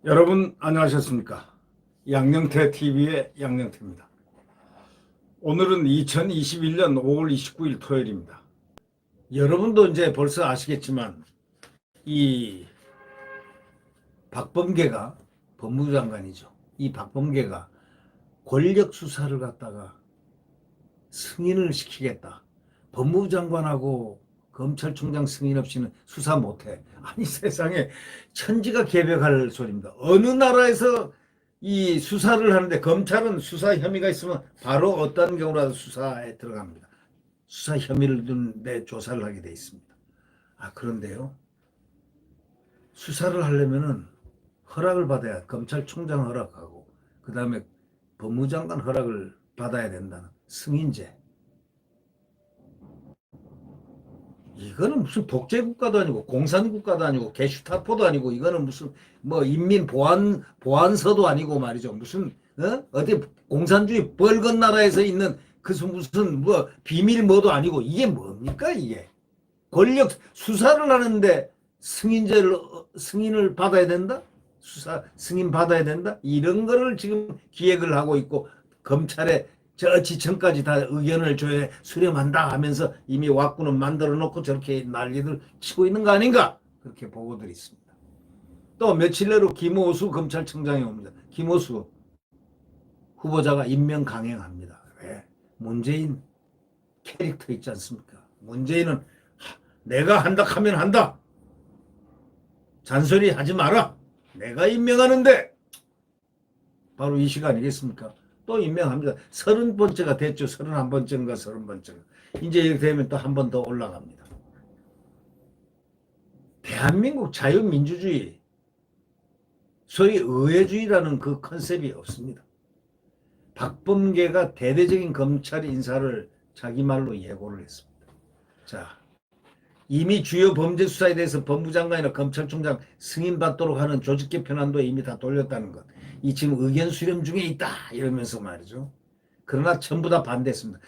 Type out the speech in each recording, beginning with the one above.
여러분 안녕하셨습니까? 양영태 TV의 양영태입니다. 오늘은 2021년 5월 29일 토요일입니다. 여러분도 이제 벌써 아시겠지만 이 박범계가 법무부 장관이죠. 이 박범계가 권력 수사를 갖다가 승인을 시키겠다. 법무부 장관하고 검찰총장 승인 없이는 수사 못해. 아니 세상에 천지가 개벽할 소리입니다. 어느 나라에서 이 수사를 하는데 검찰은 수사 혐의가 있으면 바로 어떤 경우라도 수사에 들어갑니다. 수사 혐의를 둔데 조사를 하게 돼 있습니다. 그런데요. 수사를 하려면은 허락을 받아야 검찰총장 허락하고 그 다음에 법무장관 허락을 받아야 된다는 승인제. 이거는 무슨 독재국가도 아니고 공산국가도 아니고 게슈타포도 아니고 이거는 무슨 뭐 인민보안서도 아니고 말이죠. 무슨 어디 공산주의 벌건 나라에서 있는 그 무슨 뭐 비밀 뭐도 아니고 이게 뭡니까 이게. 권력 수사를 하는데 승인을 받아야 된다? 수사 승인 받아야 된다? 이런 거를 지금 기획을 하고 있고 검찰에 저 지청까지 다 의견을 줘야 수렴한다 하면서 이미 왁구는 만들어 놓고 저렇게 난리들 치고 있는 거 아닌가? 그렇게 보고들이 있습니다. 또 며칠 내로 김호수 검찰청장이 옵니다. 김호수 후보자가 임명 강행합니다. 왜? 문재인 캐릭터 있지 않습니까? 문재인은 내가 한다 하면 한다. 잔소리 하지 마라. 내가 임명하는데 바로 이 시간이겠습니까? 또 임명합니다. 30번째가 됐죠. 31번째인가 30번째가. 이제 이렇게 되면 또 한 번 더 올라갑니다. 대한민국 자유민주주의, 소위 의회주의라는 그 컨셉이 없습니다. 박범계가 대대적인 검찰 인사를 자기 말로 예고를 했습니다. 자, 이미 주요 범죄 수사에 대해서 법무장관이나 검찰총장 승인받도록 하는 조직 개편안도 이미 다 돌렸다는 것. 이 지금 의견 수렴 중에 있다 이러면서 말이죠. 그러나 전부 다 반대했습니다.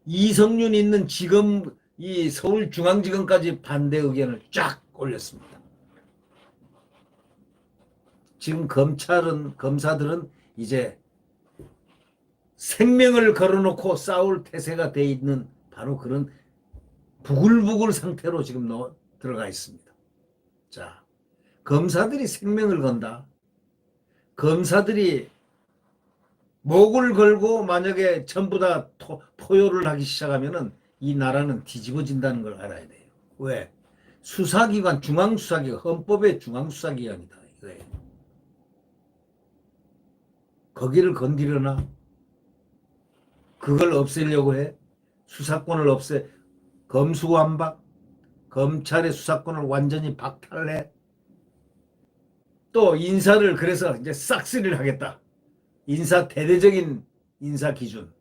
이성윤 있는 지금 이 서울중앙지검까지 반대 의견을 쫙 올렸습니다. 지금 검사들은 이제 생명을 걸어놓고 싸울 태세가 돼 있는 바로 그런 부글부글 상태로 지금 들어가 있습니다. 자, 검사들이 생명을 건다. 검사들이 목을 걸고 만약에 전부 다 포효를 하기 시작하면은 이 나라는 뒤집어진다는 걸 알아야 돼요. 왜? 수사기관, 중앙수사기관, 헌법의 중앙수사기관이다. 이거예요. 거기를 건드려나? 그걸 없애려고 해? 수사권을 검수완박, 검찰의 수사권을 완전히 박탈해. 또 인사를 그래서 이제 싹쓸이를 하겠다. 대대적인 인사 기준,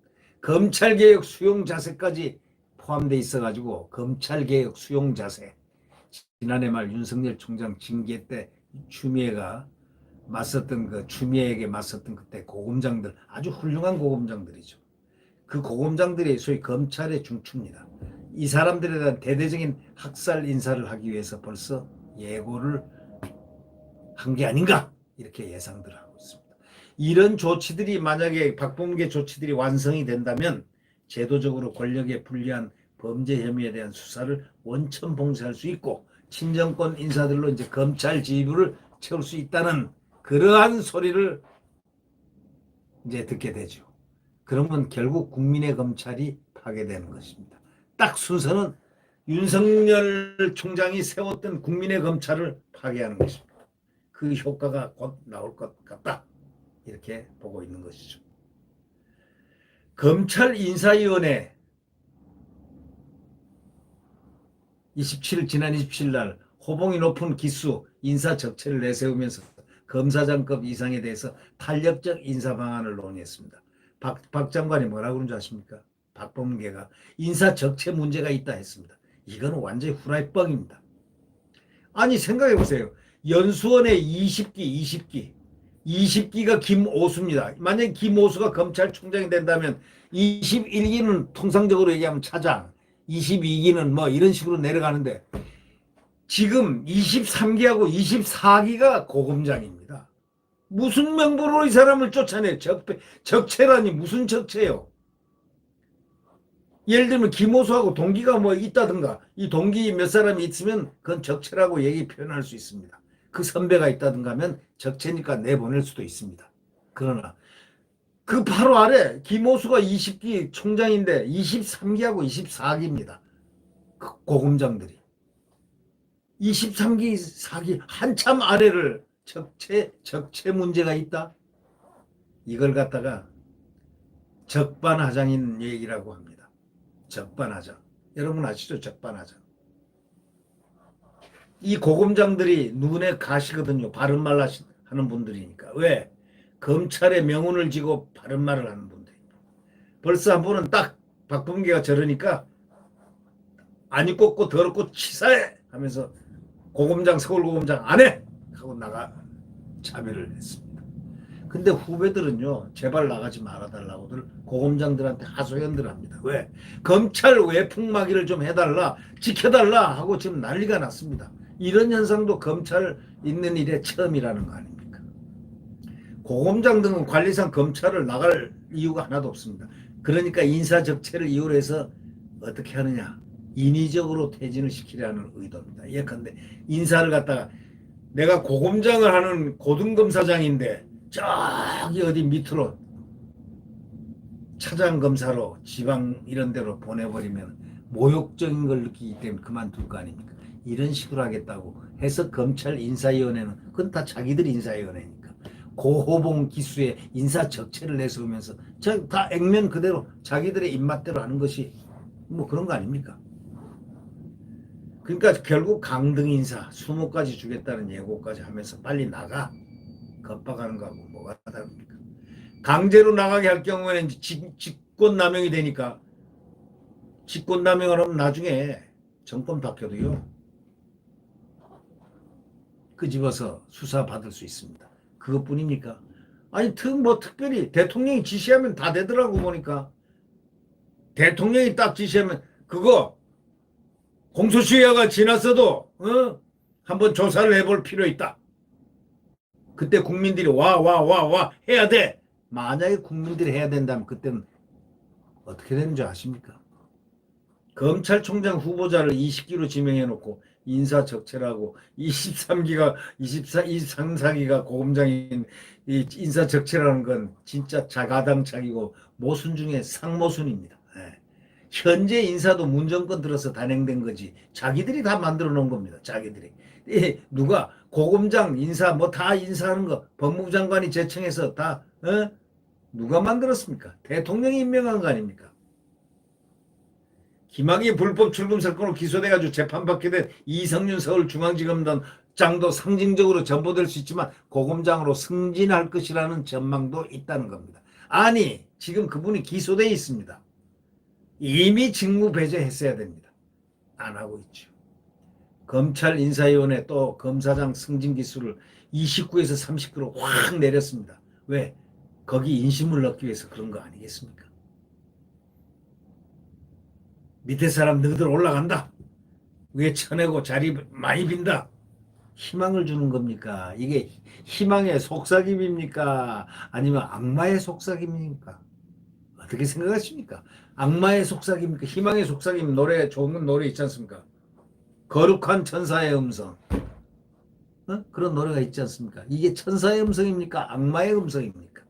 검찰개혁 수용 자세까지 포함되어 있어가지고 검찰개혁 수용 자세. 지난해 말 윤석열 총장 징계 때 추미애가 추미애에게 맞섰던 그때 고검장들, 아주 훌륭한 고검장들이죠. 그 고검장들이 소위 검찰의 중추입니다. 이 사람들에 대한 대대적인 학살 인사를 하기 위해서 벌써 예고를 한 게 아닌가 이렇게 예상들 하고 있습니다. 이런 조치들이 만약에 박범계 조치들이 완성이 된다면 제도적으로 권력에 불리한 범죄 혐의에 대한 수사를 원천 봉쇄할 수 있고 친정권 인사들로 이제 검찰 지휘부를 채울 수 있다는 그러한 소리를 이제 듣게 되죠. 그러면 결국 국민의 검찰이 파괴되는 것입니다. 딱 순서는 윤석열 총장이 세웠던 국민의 검찰을 파괴하는 것입니다. 그 효과가 곧 나올 것 같다. 이렇게 보고 있는 것이죠. 검찰인사위원회 지난 27일 날 호봉이 높은 기수 인사 적체를 내세우면서 검사장급 이상에 대해서 탄력적 인사 방안을 논의했습니다. 박 장관이 뭐라고 그런 줄 아십니까? 박범계가 인사 적체 문제가 있다 했습니다. 이건 완전히 후라이뻥입니다. 아니 생각해 보세요. 연수원에 20기가 김오수입니다. 만약에 김오수가 검찰총장이 된다면 21기는 통상적으로 얘기하면 차장, 22기는 뭐 이런 식으로 내려가는데 지금 23기하고 24기가 고검장입니다. 무슨 명분으로 이 사람을 쫓아내? 적체라니 무슨 적체요? 예를 들면 김호수하고 동기가 뭐 있다든가 이 동기 몇 사람이 있으면 그건 적체라고 얘기 표현할 수 있습니다. 그 선배가 있다든가 하면 적체니까 내보낼 수도 있습니다. 그러나 그 바로 아래 김호수가 20기 총장인데 23기하고 24기입니다. 고검장들이. 23기, 4기 한참 아래를 적체 문제가 있다. 이걸 갖다가 적반하장인 얘기라고 합니다. 적반하장. 여러분 아시죠? 적반하장. 이 고검장들이 눈에 가시거든요. 바른말 하는 분들이니까. 왜? 검찰의 명운을 쥐고 바른말을 하는 분들입니다. 벌써 한 분은 딱 박범계가 저러니까 아니 꽂고 더럽고 치사해 하면서 고검장 서울고검장 안 해! 하고 나가 참여를 했습니다. 근데 후배들은요. 제발 나가지 말아달라고들 고검장들한테 하소연들 합니다. 왜? 검찰 외풍마기를 좀 해달라 지켜달라 하고 지금 난리가 났습니다. 이런 현상도 검찰 있는 일에 처음이라는 거 아닙니까? 고검장 등은 관리상 검찰을 나갈 이유가 하나도 없습니다. 그러니까 인사적체를 이유로 해서 어떻게 하느냐. 인위적으로 퇴진을 시키려는 의도입니다. 예컨대 인사를 갖다가 내가 고검장을 하는 고등검사장인데 저기 어디 밑으로 차장검사로 지방 이런 데로 보내버리면 모욕적인 걸 느끼기 때문에 그만둘 거 아닙니까? 이런 식으로 하겠다고 해서 검찰 인사위원회는 그건 다 자기들 인사위원회니까 고호봉 기수의 인사적체를 내세우면서 다 액면 그대로 자기들의 입맛대로 하는 것이 뭐 그런 거 아닙니까? 그러니까 결국 강등 인사 20가지 주겠다는 예고까지 하면서 빨리 나가 겁박하는 거하고 뭐가 다릅니까? 강제로 나가게 할 경우에는 직권남용이 되니까 직권남용을 하면 나중에 정권 바뀌어도요 끄집어서 수사받을 수 있습니다. 그것뿐입니까? 아니 뭐 특별히 대통령이 지시하면 다 되더라고 보니까 대통령이 딱 지시하면 그거 공소시효가 지났어도 한번 조사를 해볼 필요 있다. 그때 국민들이 와 해야 돼. 만약에 국민들이 해야 된다면 그때는 어떻게 되는 줄 아십니까? 검찰총장 후보자를 20기로 지명해놓고 인사적체라고 23기가 23기가 고검장인 이 인사적체라는 건 진짜 자가당착이고 모순 중에 상모순입니다. 네. 현재 인사도 문정권 들어서 단행된 거지 자기들이 다 만들어 놓은 겁니다. 자기들이. 누가 고검장 인사 뭐 다 인사하는 거 법무부 장관이 제청해서 다 누가 만들었습니까? 대통령이 임명한 거 아닙니까? 김학의 불법 출금 사건으로 기소돼가지고 재판받게 된 이성윤 서울중앙지검장도 상징적으로 전보될 수 있지만 고검장으로 승진할 것이라는 전망도 있다는 겁니다. 아니 지금 그분이 기소돼 있습니다. 이미 직무 배제했어야 됩니다. 안 하고 있죠. 검찰 인사위원회 또 검사장 승진 기수를 29에서 30%로 확 내렸습니다. 왜? 거기 인심을 얻기 위해서 그런 거 아니겠습니까? 밑에 사람 너희들 올라간다. 위에 쳐내고 자리 많이 빈다. 희망을 주는 겁니까? 이게 희망의 속삭임입니까? 아니면 악마의 속삭임입니까? 어떻게 생각하십니까? 악마의 속삭임입니까? 희망의 속삭임 노래 좋은 노래 있지 않습니까? 거룩한 천사의 음성. 그런 노래가 있지 않습니까? 이게 천사의 음성입니까? 악마의 음성입니까?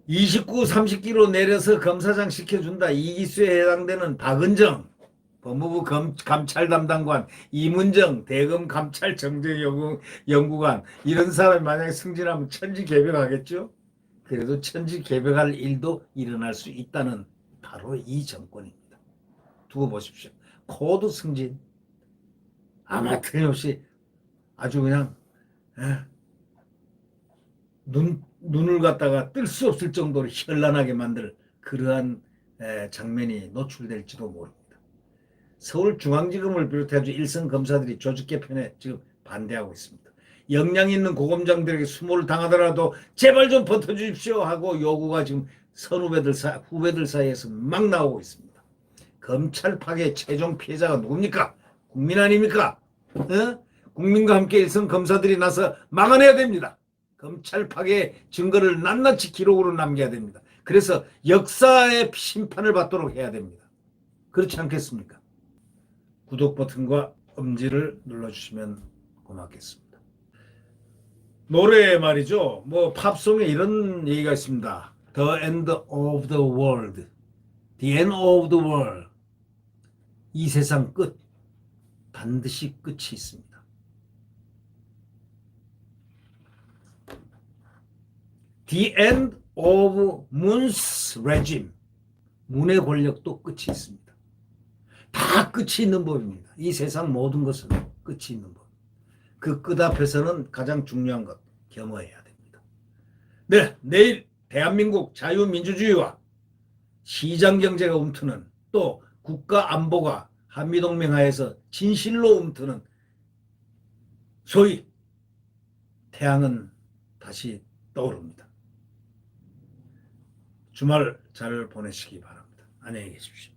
29, 30기로 내려서 검사장 시켜준다. 이 기수에 해당되는 박은정, 법무부 감찰 담당관, 이문정, 대검 감찰 정정연구관 이런 사람이 만약에 승진하면 천지개벽하겠죠? 그래도 천지개벽할 일도 일어날 수 있다는 바로 이 정권입니다. 두고 보십시오. 코드 승진. 아마 틀림없이 아주 그냥 눈을 갖다가 뜰 수 없을 정도로 현란하게 만들 그러한 장면이 노출될지도 모릅니다. 서울중앙지검을 비롯해서 일선 검사들이 조직 개편에 지금 반대하고 있습니다. 역량 있는 고검장들에게 수모를 당하더라도 제발 좀 버텨주십시오 하고 요구가 지금 후배들 사이에서 막 나오고 있습니다. 검찰 파괴 최종 피해자가 누굽니까? 국민 아닙니까? 국민과 함께 일선 검사들이 나서 막아내야 됩니다. 검찰 파괴 증거를 낱낱이 기록으로 남겨야 됩니다. 그래서 역사의 심판을 받도록 해야 됩니다. 그렇지 않겠습니까? 구독 버튼과 엄지를 눌러주시면 고맙겠습니다. 노래 말이죠. 뭐 팝송에 이런 얘기가 있습니다. The end of the world. The end of the world. 이 세상 끝. 반드시 끝이 있습니다. The end of Moon's regime. 문의 권력도 끝이 있습니다. 다 끝이 있는 법입니다. 이 세상 모든 것은 끝이 있는 법. 그 끝 앞에서는 가장 중요한 것, 겸허해야 됩니다. 네, 내일 대한민국 자유민주주의와 시장경제가 움트는 또 국가안보가 한미동맹 하에서 진실로 움트는 소위 태양은 다시 떠오릅니다. 주말 잘 보내시기 바랍니다. 안녕히 계십시오.